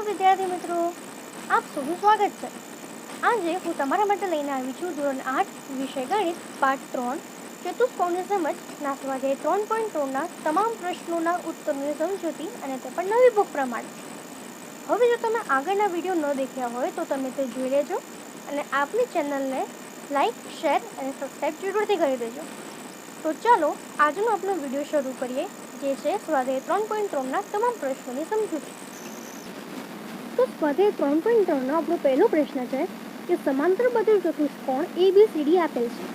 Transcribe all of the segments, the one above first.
વિદ્યાર્થી મિત્રો, આપ સૌનું સ્વાગત છે. આજે હું તમારા માટે લઈને આવી છું ધોરણ 8 વિષય ગણિત પાઠ 3 ચતુષ્કોણની સમજના સ્વાધ્યાય 3.3ના તમામ પ્રશ્નોના ઉત્તરોની સમજૂતી અને તે પણ નવી બુક પ્રમાણે. હવે જો તમે આગળના વિડીયો ન દેખ્યા હોય તો તમે તે જોઈ લેજો અને આપણી ચેનલને લાઈક, શેર અને સબસ્ક્રાઈબ જરૂરથી કરી દેજો. તો ચાલો આજનો આપણો વિડીયો શરૂ કરીએ, જે છે સ્વાધ્યાય 3.3ના તમામ પ્રશ્નોની સમજૂતી. તો સ્વાધ્યાય 3.3નો આપણો પહેલો પ્રશ્ન છે કે સમાંતર બાજુ ચતુષ્કોણ ABCD આપેલ છે.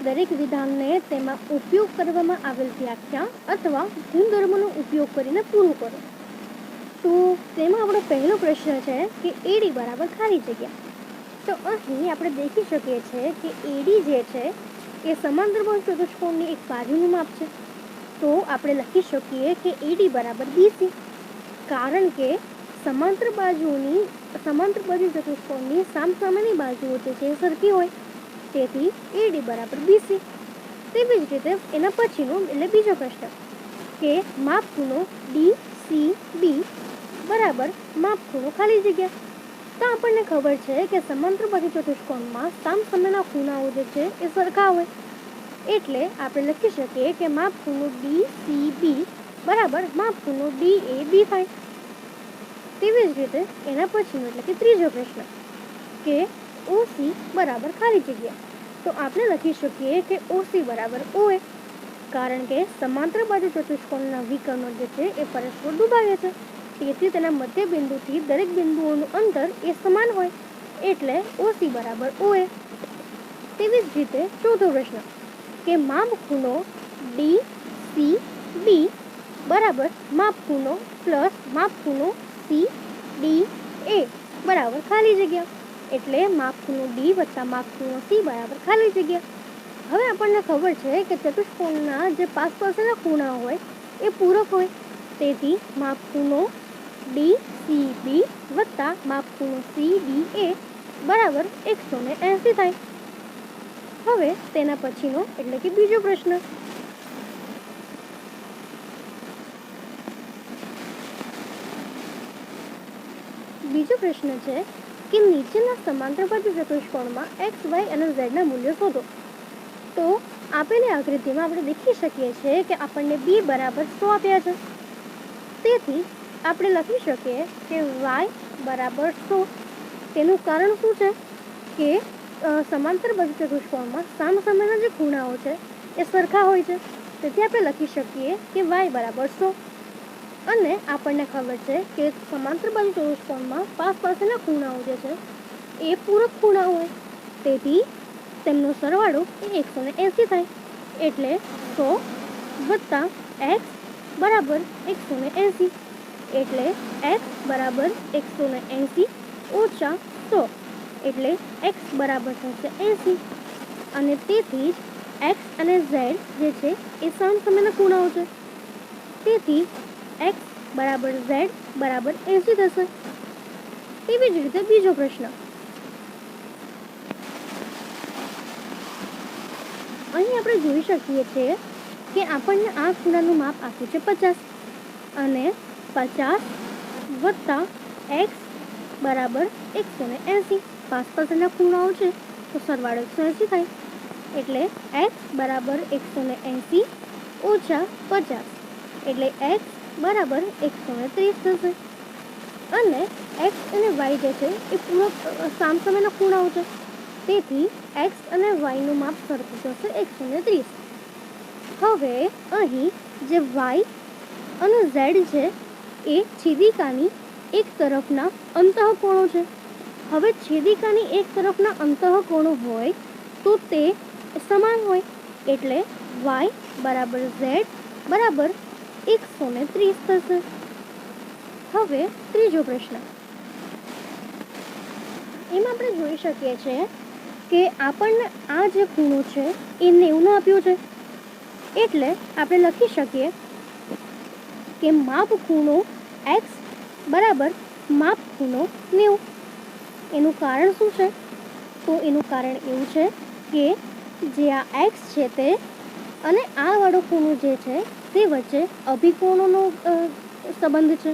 દરેક વિધાનને તેમાં ઉપયોગ કરવામાં આવેલ વ્યાખ્યા અથવા ગુણધર્મનો ઉપયોગ કરીને પૂરું કરો. તો તેમાં આપણો પહેલો પ્રશ્ન છે કે AD બરાબર ખાલી જગ્યા. તો અહીં આપણે દેખી શકીએ છીએ કે AD જે છે એ સમાંતર બાજુ ચતુષ્કોણની એક બાજુનું માપ છે. તો આપણે લખી શકીએ કે AD બરાબર BC, કારણ કે સમાંતર બાજુ ચતુષ્કોણની સામસામેની બાજુઓ જે છે સરખી હોય, તેથી AD બરાબર BC. તેવી જ રીતે એના પછીનો એટલે બીજો પ્રશ્ન કે માપ ખૂણો DCB બરાબર માપ ખૂણો ખાલી જગ્યા. તો આપણને ખબર છે કે સમાંતર બાજુ ચતુષ્કોણમાં સામસામેના ખૂણાઓ જે છે એ સરખા હોય, એટલે આપણે લખી શકીએ કે માપ ખૂણો DCB બરાબર માપ ખૂણો DAB થાય. તેવી જ રીતે એના પછીનો એટલે કે ત્રીજો પ્રશ્ન કે OC બરાબર ખાલી જગ્યા. તો આપણે લખી શકીએ કે OC બરાબર OA, કારણ કે સમાંતર બાજુ ચતુષ્કોણના વિકર્ણો જે છે એ પરસ્પર દુભાગે છે, તેથી તેના મધ્ય બિંદુથી દરેક બિંદુઓનું અંતર એ સમાન હોય, એટલે OC બરાબર OA. તેવી જ રીતે ચોથો પ્રશ્ન કે માપ ખૂણો DCB બરાબર માપ ખૂણો પ્લસ માપ ખૂણો CDA બરાબર ખાલી જગ્યા, એટલે માપ ખૂણો D વત્તા માપ ખૂણો C બરાબર ખાલી જગ્યા. હવે આપણને ખબર છે કે ચતુષ્કોણના જે પાસપાસના ખૂણા હોય એ પૂરક હોય, તેથી માપ ખૂણો DCB વત્તા માપ ખૂણો CDA બરાબર 180 થાય. હવે તેના પછીનો એટલે કે બીજો પ્રશ્ન છે કે નીચેના સમાંતર બાજુ ચતુષ્કોણમાં x, y અને z ના મૂલ્યો શોધો. તો આપેલી આકૃતિમાં આપણે દેખી શકીએ છીએ કે આપણને b બરાબર 100 આપ્યા છે, તેથી આપણે લખી શકીએ કે y બરાબર 100. તેનું કારણ શું છે કે સમાંતર બાજુ ચતુષ્કોણમાં સામસામેના જે ખૂણાઓ છે એ સરખા હોય છે, તેથી આપણે લખી શકીએ કે y બરાબર 100. અને આપણને ખબર છે કે સમાંતર બાજુ ચતુષ્કોણમાં પાસપાસના ખૂણાઓ જે છે એ પૂરક ખૂણા હોય, તેથી તેમનો સરવાળો એ 180 થાય, એટલે 100 વત્તા x બરાબર 180, એટલે x બરાબર 180 ઓછા 100, એટલે x બરાબર થશે 80. અને તેથી જ x અને z જે છે એ સામસામેના ખૂણાઓ છે, તેથી x બરાબર z બરાબર 80 થશે. તેવી જ રીતે બીજો પ્રશ્ન, અહીં આપણે જોઈ શકીએ છીએ કે આપણને આ ખૂણાનું માપ આપ્યું છે 50, અને 50 વત્તા x બરાબર 180. પાસપાસના ખૂણાઓ છે તો સરવાળો 180 થાય, એટલે x બરાબર 180 ઓછા 50, એટલે x બરાબર 130 થશે. અને x અને y જે છે એ પૂરક સામસામેના ખૂણાઓ છે, તેથી x અને yનું માપ સરખું થશે 130. હવે અહીં જે y અને z છે એ છેદિકાની એક તરફના અંતઃકોણો છે. હવે છેદિકાની એક તરફના અંતઃકોણો હોય તો તે સમાન હોય, એટલે y બરાબર z બરાબર 130 થશે. હવે ત્રીજો પ્રશ્ન, એમાં આપણે જોઈ શકીએ છીએ કે આપણને આ જે ખૂણો છે એ 90 આપ્યો છે, એટલે આપણે લખી શકીએ કે માપ ખૂણો x બરાબર માપ ખૂણો 90. એનું કારણ શું છે? તો એનું કારણ એવું છે કે જે આ x છે તે અને આ વાળો ખૂણો જે છે તે વચ્ચે અભિકોણોનો સંબંધ છે,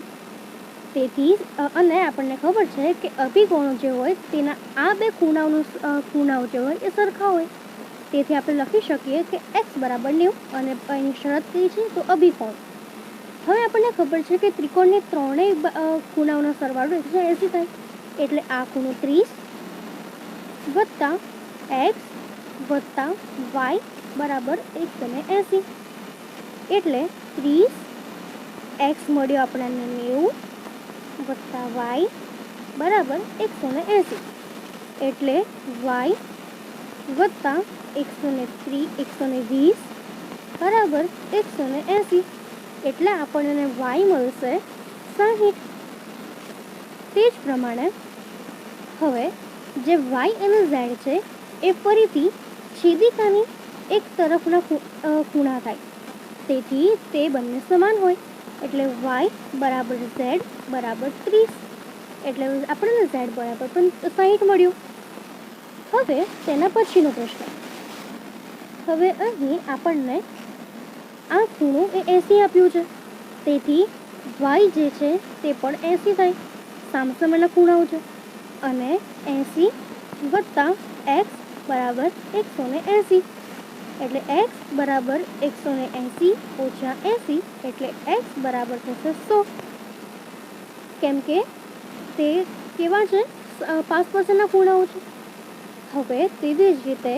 તેથી અને આપણને ખબર છે કે અભિકોણો જે હોય તેના આ બે ખૂણાઓ જે હોય એ સરખા હોય. તેથી આપણે લખી શકીએ કે x બરાબર 90 અને એની શરત કઈ છે તો અભિકોણ. હવે આપણને ખબર છે કે ત્રિકોણની ત્રણેય ખૂણાઓનો સરવાળો 180 થાય. એટલે આ ખૂણો 30 વત્તા x વત્તા y બરાબર 180. એટલે 30x મળ્યો આપણને 90 વત્તા y બરાબર 180. એટલે y વત્તા 120 બરાબર 180. એટલે આપણને y મળશે 60. તે જ પ્રમાણે હવે જે y અને z છે એ ફરીથી છેદિકાની એક તરફના ખૂણા થાય. તેથી તે બંને સમાન હોય. એટલે y બરાબર z બરાબર 30. એટલે આપણને z બરાબર પણ 60 મળ્યું. હવે તેના પછીનો પ્રશ્ન. હવે અહીં આપણને આ ખૂણો એ 80 આપ્યું છે. તેથી y જે છે તે પણ 80 થાય. સામસામેના ખૂણાઓ છે. અને 80 વત્તા x બરાબર 180. એટલે x બરાબર 180 ઓછા 80 એટલે x બરાબર થશે 100. કેમ કે તે કેવા છે? 5%ના ખૂણાઓ છે. હવે તેવી જ રીતે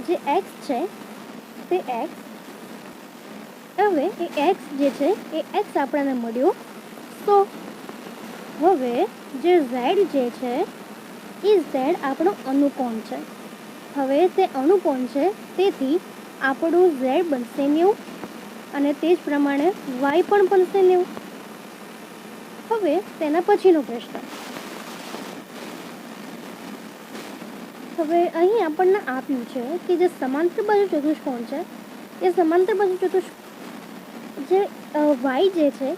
જે x છે તે x હવે એ x જે છે એ x આપણને મળ્યો 100. હવે જે z જે છે એ z આપણો અનુકોણ છે. હવે તે અનુકોણ છે તેથી આપણું z બનશે 90 અને તે જ પ્રમાણે y પણ બનશે 90. હવે તેના પછીનો પ્રશ્ન. હવે અહીં આપણને આપ્યું છે કે જે સમાંતર બાજુ ચતુષ્કોણ છે એ સમાંતર બાજુ ચતુષ્કોણ જે y જે છે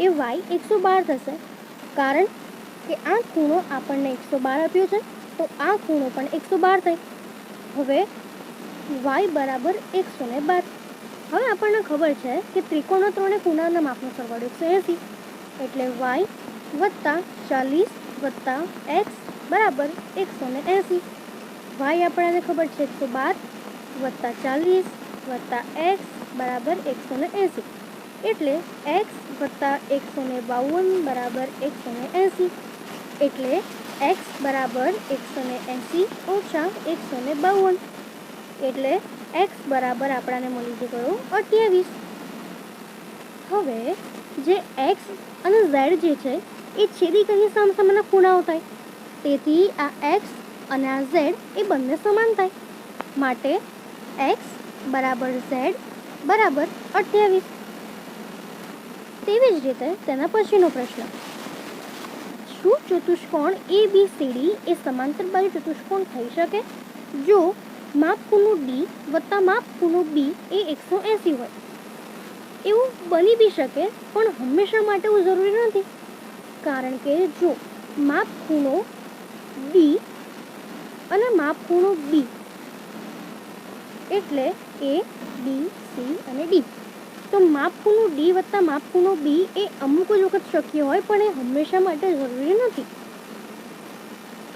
એ y 112 થશે. કારણ કે આ ખૂણો આપણને 112 આપ્યો છે તો આ ખૂણો પણ 112 થાય. હવે y બરાબર 112. હવે આપણને ખબર છે કે ત્રિકોણના ત્રણે ખૂણાના માપનો સરવાળો 180. એટલે y વત્તા 40 વત્તા x બરાબર 180. y આપણને ખબર છે 112 વત્તા 40 વત્તા x બરાબર 180. એટલે x વત્તા 152 બરાબર 180. એટલે x બરાબર 180 ઓછા 152. એટલે x બરાબર આપણને મળી ગયો 28. હવે જે x અને z જે છે એ છેદિકાની સામસામેના ખૂણાઓ થાય. તેથી આ x અને આ z એ બંને સમાન થાય. માટે x બરાબર z બરાબર 28. તેવી જ રીતે તેના પછીનો પ્રશ્ન. શું ચતુષ્કોણ ABCD એ સમાંતર બાજુ ચતુષ્કોણ થઈ શકે જો માપ ખૂણો D વત્તા માપ ખૂણો B એ 180 હોય? એવું બની બી શકે પણ હંમેશા માટે એવું જરૂરી નથી. કારણ કે જો માપ ખૂણો D અને માપ ખૂણો B એટલે A B C અને D, તો માપ ખૂણો D વત્તા માપ ખૂણો B એ અમુક જ વખત શક્ય હોય પણ એ હંમેશા માટે જરૂરી નથી.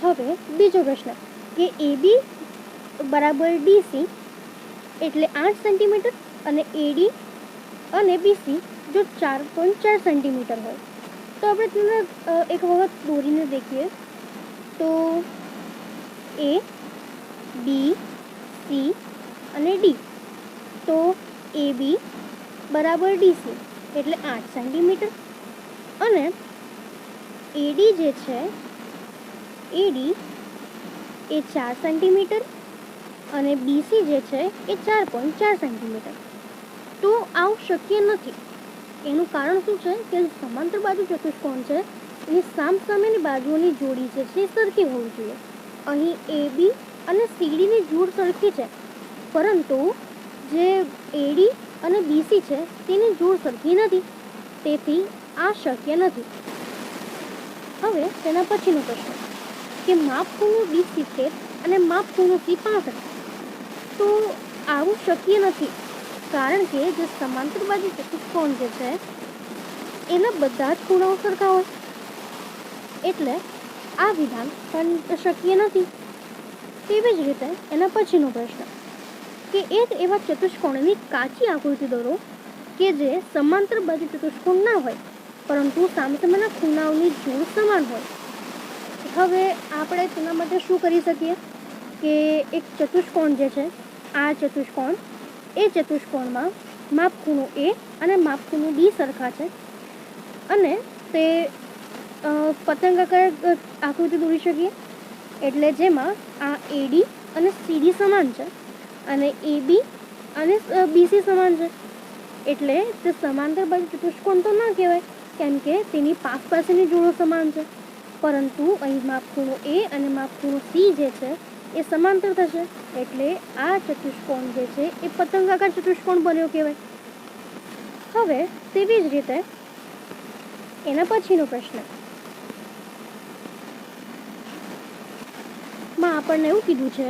હવે બીજો પ્રશ્ન કે AB બરાબર DC એટલે 8 સેન્ટીમીટર અને AD અને BC જો 4.4 સેન્ટીમીટર હોય તો આપણે તેને એક વખત દોરીને દેખીએ તો A B C અને D. તો AB બરાબર DC એટલે 8 સેન્ટીમીટર અને AD જે છે AD એ 4 સેન્ટીમીટર અને BC જે છે એ 4.4 સેન્ટીમીટર. તો આવું શક્ય નથી. એનું કારણ શું છે કે સમાંતર બાજુ ચતુષ્કોણ છે એની સામસામેની બાજુઓની જોડી જે છે એ સરખી હોવી જોઈએ. અહીં AB અને CDની જોડ સરખી છે પરંતુ જે AD અને BC છે તેની જોડ સરખી નથી. તેથી આ શક્ય નથી. હવે તેના પછીનો પ્રશ્ન કે માપ ખૂણો D 70 અને માપ ખૂણો C 65. તો આવું શક્ય નથી. કારણ કે જે સમાંતર બાજુ ચતુષ્કોણ જે છે એના બધા જ ખૂણાઓ સરખા હોય, એટલે આ વિધાન પણ શક્ય નથી. તેવી જ રીતે એના પછીનો પ્રશ્ન કે એક એવા ચતુષ્કોણની કાચી આકૃતિ દોરો કે જે સમાંતર બાજુ ચતુષ્કોણ ના હોય પરંતુ સામસામેના ખૂણાઓની જોડ સમાન હોય. હવે આપણે તેના માટે શું કરી શકીએ કે એક ચતુષ્કોણ જે છે, આ ચતુષ્કોણ, એ ચતુષ્કોણમાં માપખૂણો એ અને માપખૂણો ડી સરખા છે અને તે પતંગાકાર આકૃતિ દોરી શકીએ. એટલે જેમાં આ એડી અને સીડી સમાન છે અને એબી અને બીસી સમાન છે. એટલે તે સમાંતર બાજુ ચતુષ્કોણ તો ના કહેવાય, કેમ કે તેની પાસેની જોડો સમાન છે, પરંતુ અહીં માપખૂણો એ અને માપખૂણો સી જે છે એ સમાંતર થશે. એટલે આ ચતુષ્કોણ જે છે એ પતંગાકાર ચતુષ્કોણ બન્યો કહેવાય. હવે તેવી જ રીતે એના પછીનો પ્રશ્ન માં આપણને એવું કીધું છે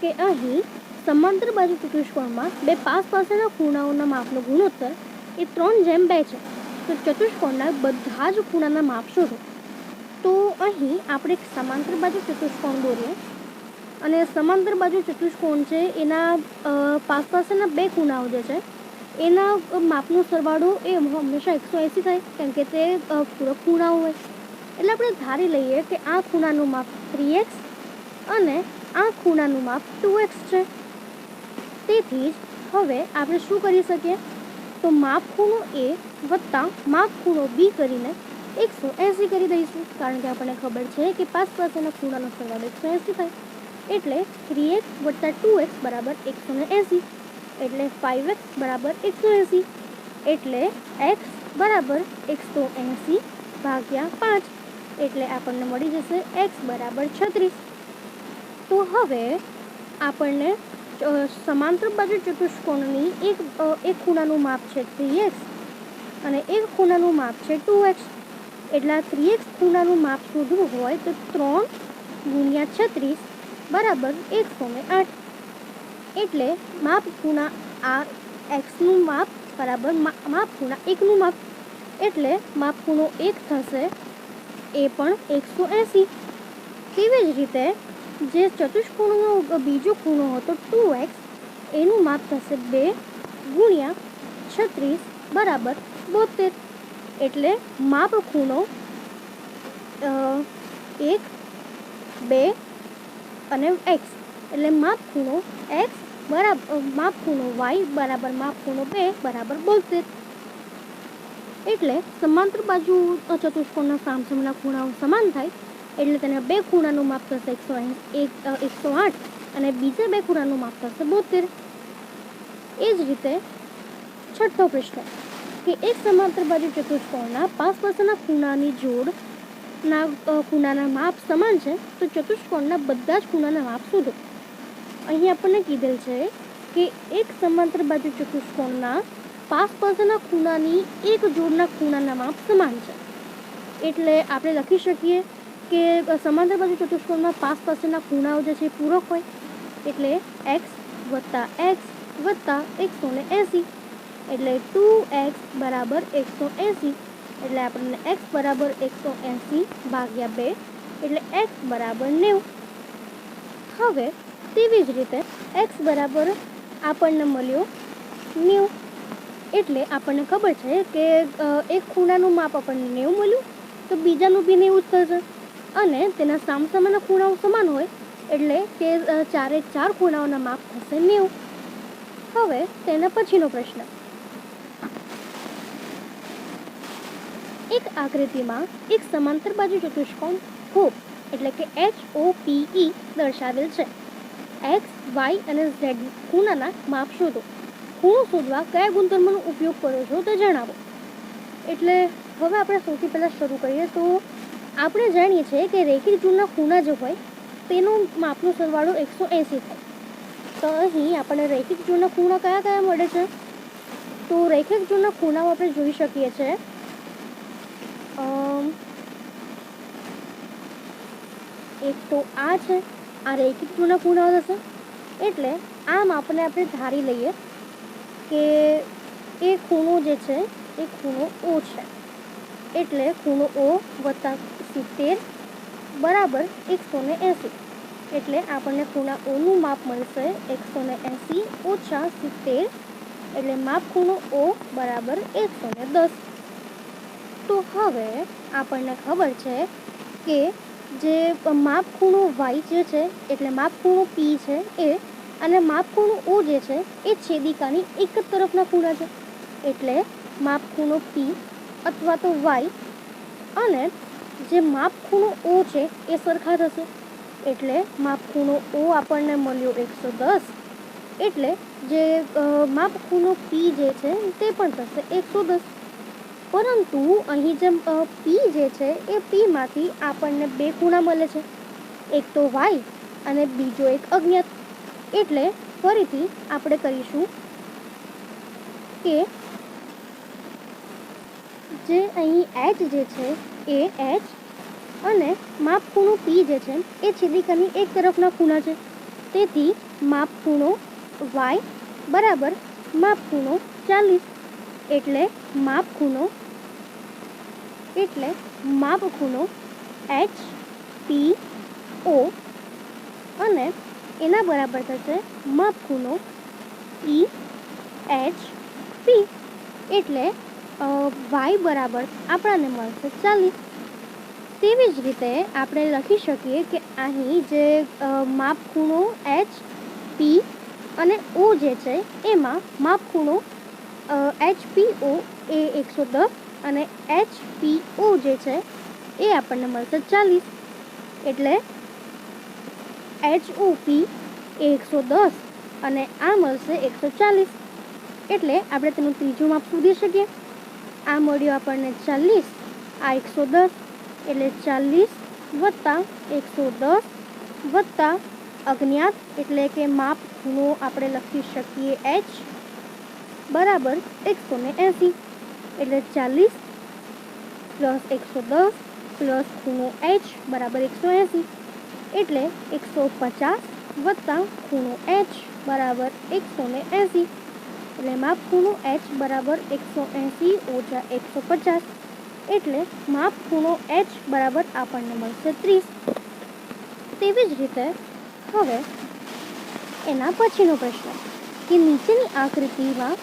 કે અહીં સમાંતર બાજુ ચતુષ્કોણમાં બે પાસેના ખૂણાઓના માપનો ગુણોત્તર એ 3:2 છે. તો ચતુષ્કોણના બધા જ ખૂણાના માપ શોધો. તો અહીં આપણે એક સમાંતર બાજુ ચતુષ્કોણ દોરીએ અને સમાંતર બાજુ ચતુષ્કોણ છે એના પાસેના બે ખૂણાઓ જે છે એના માપનો સરવાળો એ હંમેશા 180 થાય, કેમ કે તે પૂરક ખૂણાઓ હોય. એટલે આપણે ધારી લઈએ કે આ ખૂણાનું માપ 3x અને આ ખૂણાનું માપ 2x છે. તેથી જ હવે આપણે શું કરી શકીએ, તો માપખૂણો એ વત્તા માપખૂણો બી કરીને 180 કરી દઈશું, કારણ કે આપણને ખબર છે કે પાસેના ખૂણાનો સરવાળો 180 થાય. એટલે 3x વત્તા 2x બરાબર 180, એટલે 5x બરાબર 180, એટલે x બરાબર 180 ભાગ્યા 5, એટલે આપણને મળી જશે x બરાબર 36. તો હવે આપણને સમાંતર બાજુ ચતુષ્કોણની એક ખૂણાનું માપ છે 3x અને એક ખૂણાનું માપ છે 2x. એટલે 3x ખૂણાનું માપ શોધવું હોય તો 3 ગુણ્યા 36 બરાબર 108. એટલે માપ ખૂણા આ એક્સનું માપ બરાબર માપ ખૂણા એકનું માપ, એટલે માપ ખૂણો 1 થશે એ પણ 180. તેવી જ રીતે જે ચતુષ્કોણનો બીજો ખૂણો હતો 2x એનું માપ થશે 2 ગુણ્યા 36 બરાબર 72. એટલે માપ ખૂણો 1, 2 અને x, એટલે માપ ખૂણો x બરાબર માપ ખૂણો y બરાબર માપ ખૂણો 2 બરાબર 72. એટલે સમાંતર બાજુ ચતુષ્કોણના સામસામેના ખૂણાઓ સમાન થાય, એટલે તેના બે ખૂણાનું માપ થશે 108 અને બીજા બે ખૂણાનું માપ થશે 72. એ જ રીતે છઠ્ઠો પ્રશ્ન કે એક સમાંતર બાજુ ચતુષ્કોણના પાસેના ખૂણાની જોડના ખૂણાના માપ સમાન છે, તો ચતુષ્કોણના બધા જ ખૂણાના માપ શોધો. અહીં આપણને કીધેલ છે કે એક સમાંતર બાજુ ચતુષ્કોણના પાસેના ખૂણાની એક જોડના ખૂણાના માપ સમાન છે. એટલે આપણે લખી શકીએ કે સમાંતર બાજુ ચતુષ્કોણમાં પાસેના ખૂણાઓ જે છે પૂરક હોય, એટલે x વત્તા x વત્તા 180, એટલે 2x બરાબર 180, એટલે આપણને x બરાબર 180 ભાગ્યા 2, એટલે x બરાબર 90. હવે તેવી જ રીતે x બરાબર આપણને મળ્યો 90. એટલે આપણને ખબર છે કે એક ખૂણાનું માપ આપણને 90 મળ્યું તો બીજાનું બી 90 જ થશે અને તેના સામસામેના ખૂણાઓ સમાન હોય, એટલે કે ચારે ચાર ખૂણાઓના માપ થશે 90. હવે તેના પછીનો પ્રશ્ન, એક આકૃતિમાં એક સમાંતર બાજુ ચતુષ્કોણ HOPE એટલે કે HOPE દર્શાવેલ છે. x, y અને z ખૂણાના માપ શોધો. ખૂણો શોધવા કયા ગુણધર્મનો ઉપયોગ કરો છો તે જણાવો. એટલે હવે આપણે સૌથી પહેલાં શરૂ કરીએ તો આપણે જાણીએ છીએ કે રેખિક જોડના ખૂણા જે હોય તેનો માપનો સરવાળો 180 થાય. તો અહીં આપણે રેખિક જોડના ખૂણા કયા કયા મળે છે, તો રેખિક જોડના ખૂણાઓ આપણે જોઈ શકીએ છીએ એક તો આ છે, આ રેખિક જોડના ખૂણાઓ થશે. એટલે આ માપને આપણે ધારી લઈએ કે એ ખૂણો જે છે એ ખૂણો ઓ છે, એટલે ખૂણો ઓ વત્તા 70 બરાબર 180, એટલે આપણને ખૂણા ઓનું માપ મળશે 180 ઓછા 70, એટલે માપ ખૂણો ઓ બરાબર 110. તો હવે આપણને ખબર છે કે જે માપ ખૂણો વાય જે છે એટલે માપ ખૂણો પી છે એ અને માપ ખૂણો ઓ જે છે એ છેદિકાની એક જ તરફના ખૂણા છે, એટલે માપ ખૂણો પી અથવા તો વાય અને જે માપ ખૂણો ઓ છે એ સરખા થશે, એટલે માપ ખૂણો ઓ આપણને મળ્યો 110, એટલે જે માપ ખૂણો પી જે છે તે પણ થશે 110. પરંતુ અહીં જે પી જે છે એ પીમાંથી આપણને બે ખૂણા મળે છે, એક તો વાય અને બીજો એક અજ્ઞાત. એટલે ફરીથી આપણે કરીશું કે જે અહીં એચ જે છે એ એચ અને માપ ખૂણો પી જે છે એ છેદિકાની એક તરફના ખૂણા છે, તેથી માપ ખૂણો વાય બરાબર માપ ખૂણો 40, એટલે માપ ખૂણો એચ પી ઓ અને એના બરાબર થશે માપ ખૂણો ઈ એચ પી, એટલે વાય બરાબર આપણને મળશે 40. તેવી જ રીતે આપણે લખી શકીએ કે અહીં જે માપ ખૂણો એચ પી અને ઓ જે છે એમાં માપ ખૂણો એચ પી ઓ એ 110 અને એચ પી ઓ જે છે એ આપણને મળશે 40, એટલે એચ ઓ પી એ 110 અને આ મળશે 140, એટલે આપણે તેનું ત્રીજું માપ શોધી શકીએ. આ મળ્યું આપણને 40, આ 110, એટલે 40 વત્તા 110 વત્તા અજ્ઞાત એટલે કે માપ ખૂણો આપણે લખી શકીએ એચ બરાબર 180, એટલે 40 પ્લસ 110 પ્લસ ખૂણો એચ બરાબર 180, એટલે 150 વત્તા ખૂણો એચ બરાબર 180, એટલે માપ ખૂણો એચ બરાબર 180 ઓછા 150, એટલે માપ ખૂણો એચ બરાબર આપણને મળશે 30. તેવી જ રીતે હવે એના પછીનો પ્રશ્ન કે નીચેની આકૃતિમાં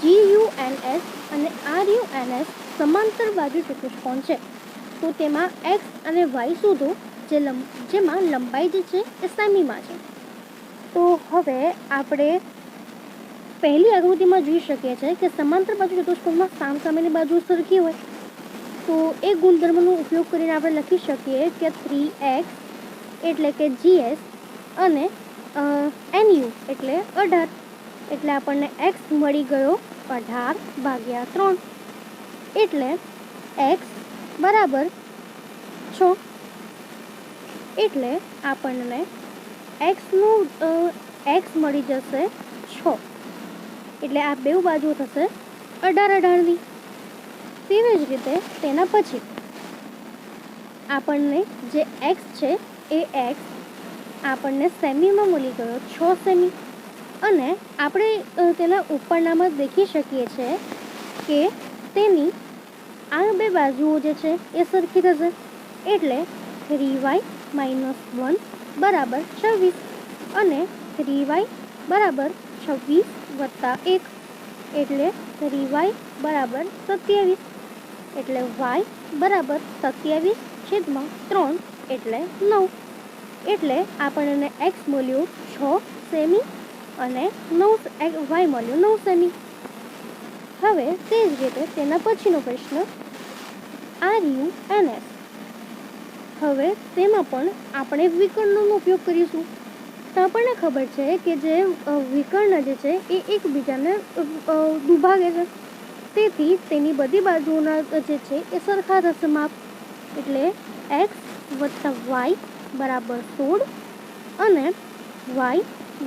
GUNS અને RUNS સમાંતર બાજુ ચતુષ્કોણ છે, તો તેમાં એક્સ અને વાય શોધો જેમાં લંબાઈ જે છે એ સેમીમાં છે. તો હવે આપણે પહેલી આકૃતિમાં જોઈ શકીએ છીએ કે સમાંતર બાજુ ચતુષ્કોણમાં સામસામેની બાજુ સરખી હોય, તો એ ગુણધર્મનો ઉપયોગ કરીને આપણે લખી શકીએ કે 3x એટલે કે GS અને NU એટલે 18, એટલે આપણને x મળી ગયો 18/3, એટલે x બરાબર 6, એટલે આપણને x મળી જશે 6, એટલે આ બે બાજુ થશે 18/18ની. તેવી જ રીતે તેના પછી આપણને જે x છે એ x આપણને સેમીમાં મળી ગયો 6 સેમી, અને આપણે તેના ઉપરનામાં દેખી શકીએ છીએ કે તેની આ બે બાજુઓ જે છે એ સરખી થશે, એટલે 3y - 1 બરાબર 26 અને 3y બરાબર 26 વત્તા 1, એટલે 3y બરાબર 27, એટલે y બરાબર 27/3 એટલે 9, એટલે આપણને x મળ્યો 6 સેમી અને y મળ્યો 9 સેમી. હવે તે જ રીતે તેના પછીનો પ્રશ્ન RUNS. હવે તેમાં પણ આપણે વિકર્ણનો ઉપયોગ કરીશું. તો આપણને ખબર છે કે જે વિકર્ણ જે છે એ એકબીજાને દુભાગે છે, તેથી તેની બધી બાજુઓના જે છે એ સરખા થશે માપ, એટલે x વત્તા y બરાબર 16 અને y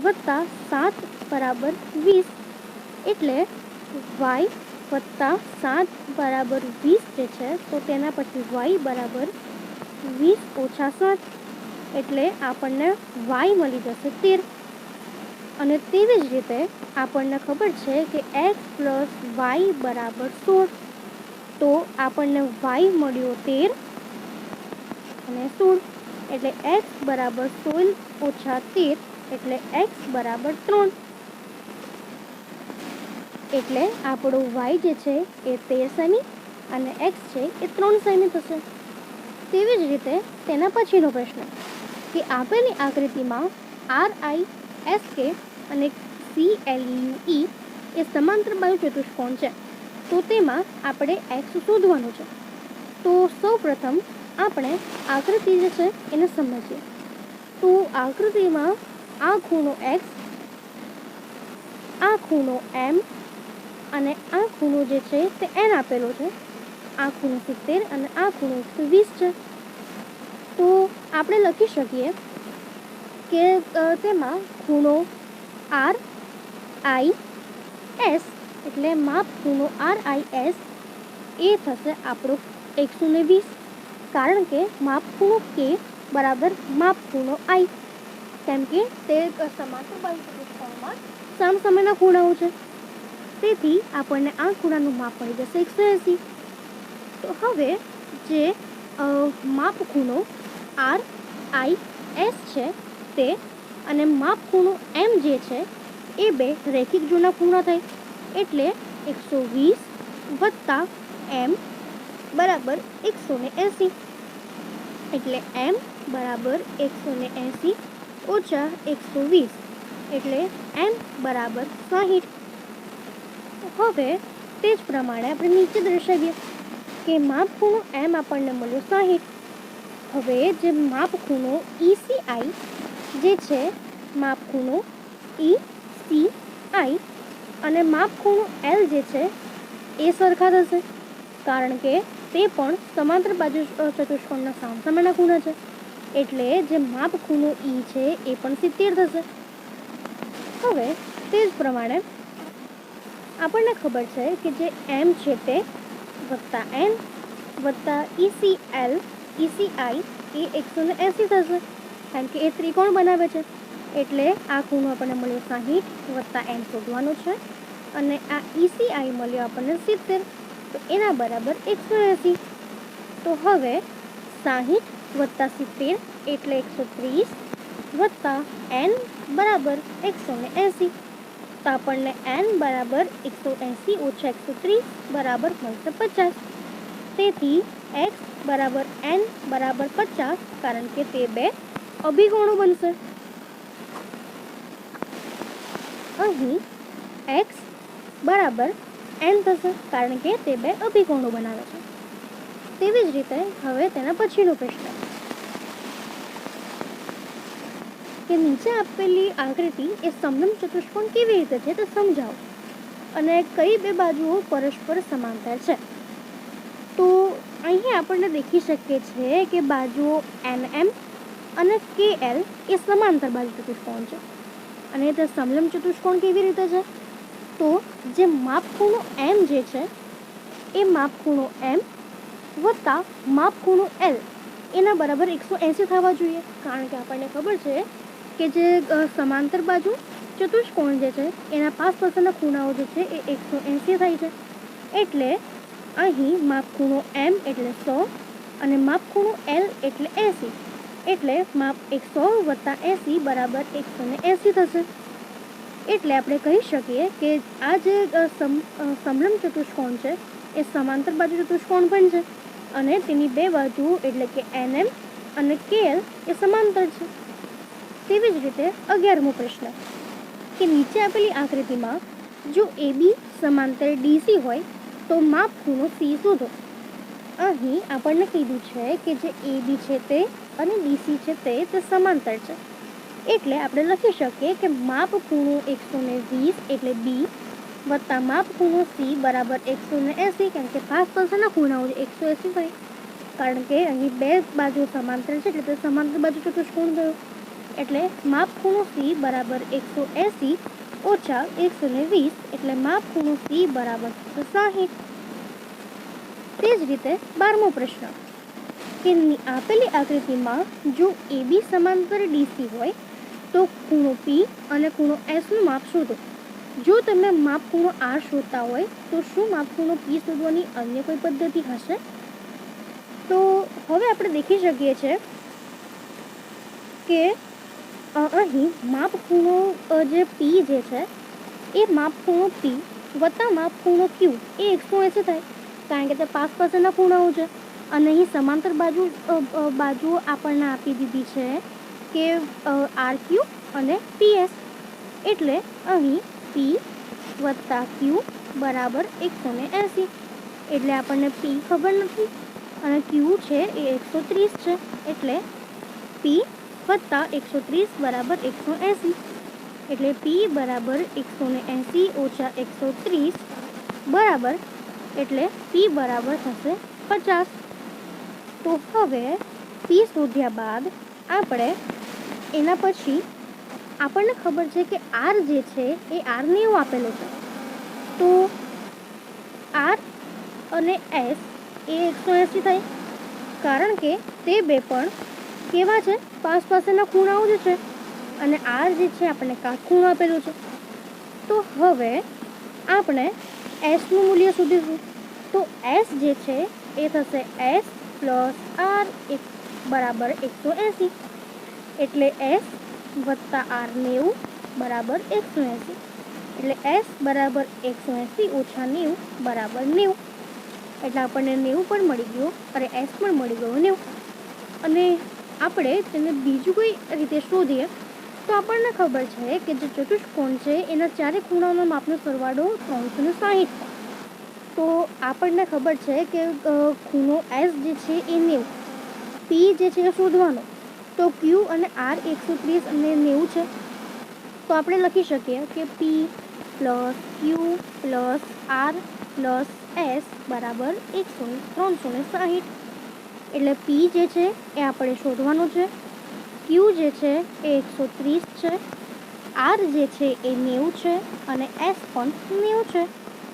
વત્તા 7 બરાબર 20, એટલે y વત્તા 7 બરાબર 20 જે છે તો તેના પછી y બરાબર 20 ઓછા 7, એટલે આપણને y મળી જશે 13. અને તેવી જ રીતે આપણને ખબર છે કે x પ્લસ વાય બરાબર 16, તો આપણને y મળ્યો 13 અને 16, એટલે x બરાબર 16 ઓછા 13 એટલે x બરાબર 3. એટલે આપણો y જે છે એ 13 સેમી અને x છે એ 3 સેમી થશે. તેવી જ રીતે તેના પછીનો પ્રશ્ન કે આપેલી આકૃતિમાં RISK અને CLUE એ સમાંતર બાજુ ચતુષ્કોણ છે, તો તેમાં આપણે x શોધવાનું છે. તો સૌ પ્રથમ આપણે આકૃતિ જે છે એને સમજીએ. તો આકૃતિમાં આ ખૂણો x, આ ખૂણો m અને આ ખૂણો જે છે તે n આપેલો છે. આ ખૂણો 70 અને આ ખૂણો 120 છે. તો આપણે લખી શકીએ કે તેમાં ખૂણો RIS એટલે માપ ખૂણો RIS એ થશે આપણો 120, કારણ કે માપ ખૂણો K બરાબર માપ ખૂણો I, કેમ કે તે સમાંતર બાજુ ચતુષ્કોણમાં સામસામેના ખૂણાઓ છે. તેથી આપણને આ ખૂણાનું માપ મળી જશે 180. તો હવે જે માપ ખૂણો RIS છે તે અને માપ ખૂણો M જે છે એ બે રેખિક જૂના ખૂણા થાય, એટલે 120 વત્તા M બરાબર 180, એટલે M બરાબર 180 ઓછા 120 એટલે M બરાબર 60. હવે તે જ પ્રમાણે આપણે નીચે દર્શાવીએ કે માપ ખૂણો M આપણને મળ્યો 60. હવે જે માપ ખૂણો ECI જે છે, માપ ખૂણો ECI અને માપ ખૂણો L જે છે એ સરખા થશે, કારણ કે તે પણ સમાંતર બાજુ ચતુષ્કોણના સામસામેના ખૂણા છે. એટલે જે માપ ખૂણો E છે એ પણ 70 થશે. હવે તે જ પ્રમાણે આપણને ખબર છે કે જે M છે તે વત્તા N વત્તા ECI એ 180 થશે, કારણ કે એ ત્રિકોણ બનાવે છે. એટલે આ ખૂણો આપણને મળ્યો 60 વત્તા N શોધવાનો છે, અને આ ECI મળ્યો આપણને 70, તો એના બરાબર 180. તો હવે 60 વત્તા 70 એટલે 130 વત્તા N બરાબર 180, તો આપણને N બરાબર 180 ઓછા 130 બરાબર મળશે 50. તેથી x બરાબર n બરાબર 50, કારણ કે તે બે અભિકોણો બનશે. અહીં x બરાબર n થશે, કારણ કે તે બે અભિકોણો બનાવે છે. તેવી જ રીતે હવે તેના પછીનો પ્રશ્ન કે નીચે આપેલી આકૃતિ એ સમલંબ ચતુષ્કોણ કેવી રીતે છે તે સમજાવો, અને કઈ બે બાજુઓ પરસ્પર સમાંતર છે. તો અહીં આપણને દેખી શકીએ છીએ કે બાજુઓ NM અને KL એ સમાંતર બાજુ ચતુષ્કોણ છે. અને તે સમલંબ ચતુષ્કોણ કેવી રીતે છે, તો જે માપ ખૂણો M જે છે એ માપ ખૂણો M વત્તા માપ ખૂણો L એના બરાબર 180 થવા જોઈએ, કારણ કે આપણને ખબર છે કે જે સમાંતર બાજુ ચતુષ્કોણ જે છે એના પાસ પાસેના ખૂણાઓ જે છે એ 180 થાય છે. એટલે અહીં માપ ખૂણો M એટલે 100 અને માપ ખૂણો L એટલે 80, એટલે માપ 100 વત્તા 80 બરાબર 180 થશે. એટલે આપણે કહી શકીએ કે આ જે સમલંબ ચતુષ્કોણ છે એ સમાંતર બાજુ ચતુષ્કોણ પણ છે, અને તેની બે બાજુઓ એટલે કે NM અને KL એ સમાંતર છે. તેવી જ રીતે 11મો પ્રશ્ન કે નીચે આપેલી આકૃતિમાં જો AB સમાંતર DC હોય તો માપ ખૂણો C શોધો. અહીં આપણને કીધું છે કે જે AB છે તે અને DC છે તે સમાંતર છે, એટલે આપણે લખી શકીએ કે માપ ખૂણો 120 એટલે B વત્તા માપ ખૂણો C બરાબર 180, કારણ કે પાસ પાસેના ખૂણાઓ 180 થાય, કારણ કે અહીં બે બાજુ સમાંતર છે એટલે તે સમાંતર બાજુ ચતુષ્કોણ થયો. એટલે માપ ખૂણો C બરાબર 180 ઓછા 120 એટલે માપ ખૂણો C બરાબર 60. તે જ રીતે 12મો પ્રશ્ન કે આપેલી આકૃતિમાં જો AB સમાંતર DC હોય તો ખૂણો પી અને ખૂણો એસનું માપ શોધો. જો તમે માપ ખૂણો આર શોધતા હોય તો શું માપ ખૂણો પી શોધવાની અન્ય કોઈ પદ્ધતિ હશે? તો હવે આપણે દેખી શકીએ છીએ કે અહીં માપ ખૂણો જે પી જે છે એ માપ ખૂણો પી વત્તા માપ ખૂણો ક્યુ એ 180 થાય, કારણ કે તે પાસના ખૂણાઓ છે. અને અહીં સમાંતર બાજુઓ આપણને આપી દીધી છે કે આર ક્યુ અને પીએસ. એટલે અહીં પી વત્તા ક્યુ બરાબર 180. એટલે આપણને પી ખબર નથી અને ક્યુ છે એ 130 છે. એટલે પી વત્તા 130 બરાબર 180. એટલે પી બરાબર 180 ઓછા 130 બરાબર, એટલે પી બરાબર થશે 50. તો હવે પી શોધ્યા બાદ આપણે એના પછી આપણને ખબર છે કે આર જે છે એ આર 90 આપેલો છે. તો આર અને એસ એ 180 થાય, કારણ કે તે બે પણ કેવા છે? પાસના ખૂણાઓ જ છે. અને આર જે છે આપણને કાટખૂણો આપેલું છે. તો હવે આપણે એસનું મૂલ્ય શોધીશું. તો એસ જે છે એ થશે એસ પ્લસ આર બરાબર 180. એટલે એસ વત્તા આર 90 બરાબર 180. એટલે એસ બરાબર 180 ઓછા 90 બરાબર 90. એટલે આપણને 90 પણ મળી ગયું અને એસ પણ મળી ગયો 90. અને આપણે તેને બીજું કોઈ રીતે શોધીએ તો આપણને ખબર છે કે જે ચતુષ્કોણ છે એના ચારે ખૂણાઓના માપનો સરવાળો 360. તો આપણને ખબર છે કે ખૂણો એસ જે છે એ 90, પી જે છે એ શોધવાનો. તો ક્યુ અને આર 130 અને 90 છે. તો આપણે લખી શકીએ કે પી પ્લસ ક્યુ પ્લસ આર પ્લસ એસ બરાબર 360. એટલે પી જે છે એ આપણે શોધવાનું છે, ક્યુ જે છે એ 130 છે, આર જે છે એ 90 છે અને એસ પણ 90 છે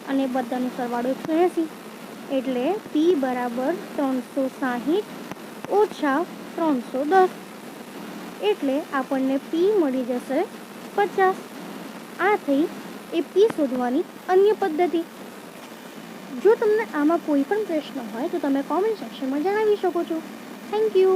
અને બધાનો સરવાળો 180. એટલે પી બરાબર 360 ઓછા 310. એટલે આપણને પી મળી જશે 50. આ થઈ એ પી શોધવાની અન્ય પદ્ધતિ. જો તમને આમાં કોઈ પણ પ્રશ્ન હોય તો તમે કોમેન્ટ સેક્શનમાં જણાવી શકો છો. Thank you.